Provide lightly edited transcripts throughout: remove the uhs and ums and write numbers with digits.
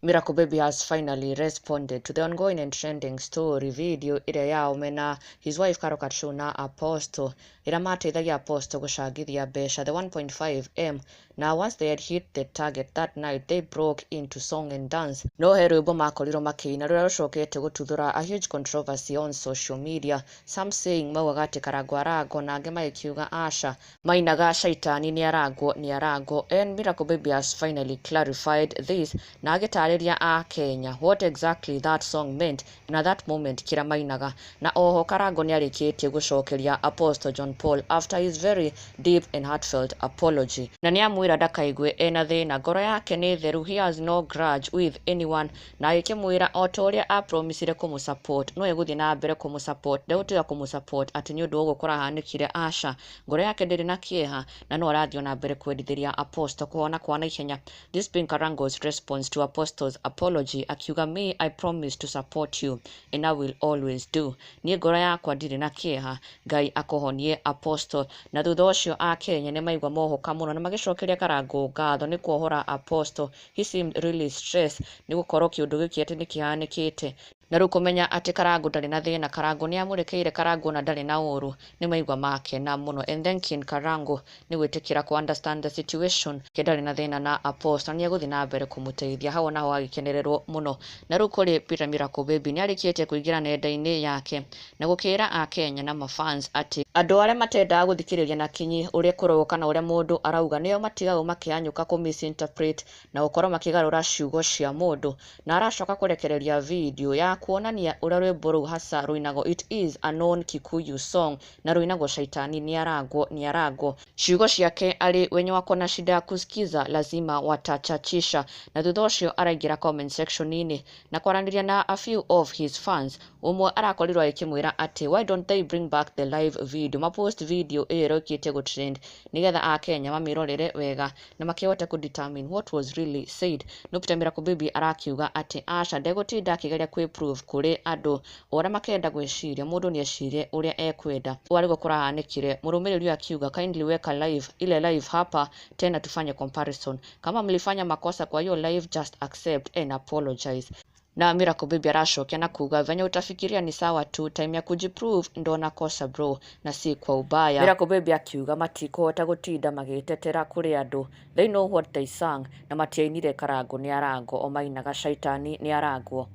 Miracle Baby has finally responded to the ongoing and trending story video ĩrĩa yauma na his wife Carol Kachuna Apostle ĩrĩa mateithagia Apostle gũcangithia mbeca the 1.5M. Now once they had hit the target that night, they broke into song and dance. No he rwĩmbo makorirwo makĩina rũrĩa rũcokete gũtuthũra a huge controversy on social media. Some saying maugaga atĩ Karangũ aragwo na angĩ magĩkiuga aca mainaga Shaitani nĩ aragwo. And Miracle Baby has finally clarified this na agĩtarĩria a Kenya what exactly that song meant na that moment kĩrĩa mainaga. Na oho Karangũ nĩarĩkĩtie gũcokeria Apostle John Paul after his very deep and heartfelt apology. Na nĩamwĩra ndakaigue ena thĩna, ngoro yake nĩ theru, he has no grudge with anyone, na agĩkĩmwĩra o ta ũrĩa apromisire kũmũsupport no egũthiĩ na mbere kũmũsupport, ndegũtiga kũmũsupport atĩ nĩ ũndũ wa ũguo kũrahanĩkire aca. Ngoro yake ndĩrĩ na kĩeha na no arathiĩ na mbere kwendithĩria Apostle kũhona kwa naihenya. This being Karangũ's response to Apostle's apology, akiuga me I promise to support you and I will always do. Niĩ ngoro yakwa ndirĩ na kĩeha, Ngai akũhonie Apostle. Na thutha ũcio a Kenya nĩ maigua mohoka mũno na magĩcokeria Karangũ ngatho nĩ kuohora Apostle. He seemed really stressed nĩ gũkorwo kĩũndũ gĩkĩ atĩ nĩ kĩhanĩkĩte. Na rĩu kũmenya atĩ Karangũ ndarĩ na thĩna, Karangũ nĩ amũrekeire, Karangũ na ndarĩ na ũru, nĩ maigua makena mũno. And then King Karangũ nĩ gwĩtĩkĩra ku understand the situation, ke ndarĩ na thĩna na Apostle, nĩ egũthiĩ na mbere kũmũteithia. Hau naho agĩkenererwo mũno. Na rĩu kũrĩ Peter Miracle Baby nĩ arĩkĩtie kũingĩra nenda-inĩ yake na gũkĩra a Kenya na mafans atĩ andũ arĩa matendaga gũthikĩrĩria na kinyi ũrĩa kũrogwo kana ũrĩa mũndũ arauga nĩo matigagwo makĩhanyũka kũ misinterpret na gũkorwo makĩgarũra ciugo cia mũndũ. Na aracoka kũrekereria video ya kuonania ũrĩa rwĩmbo rũu hasa rũinagwo. It is a known Kikuyu song na rũinagwo Shaitani nĩ aragwo. Ciugo ciake arĩ wenye wako na shida ya kusikiza lazima watachachisha. Na thutha ũcio araingĩra comment section-inĩ na kwaranĩria na a few of his fans. Ũmwe arakorirwo agĩkĩmwĩra atĩ why don't they bring back the live video, mapost video ĩyo ĩrokĩte gũtrend nĩgetha a Kenya mamĩrorere wega na makĩhota kũdetermine what was really said. No Peter Miracle Baby arakiuga atĩ aca ndegũtinda akĩgeria kwĩprove kũrĩ andũ ũrĩa makenda gwĩciria, mũndũ nĩ ecirie ũrĩa ekwenda. Ũguo kũrahanĩkire, mũrũmĩrĩri akiuga kindly weka live ile live hapa tena tufanye comparison, kama mlifanya makosa kwa hiyo live just accept and apologize. Na Miracle Baby aracokia na kuga venye utafikiria ni sawa tu, time ya kujiprove ndo nakosa bro na si kwa ubaya. Miracle Baby akiuga matikũhota gũtinda magĩtetera kũrĩ andũ, they know what they sang na matiainire Karangũ nĩ aragwo o mainaga Shaitani nĩ aragwo.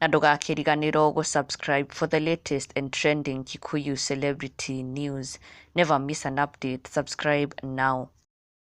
Na ndũgakĩriganĩrwo gũsubscribe for the latest and trending Kikuyu celebrity news. Never miss an update. Subscribe now.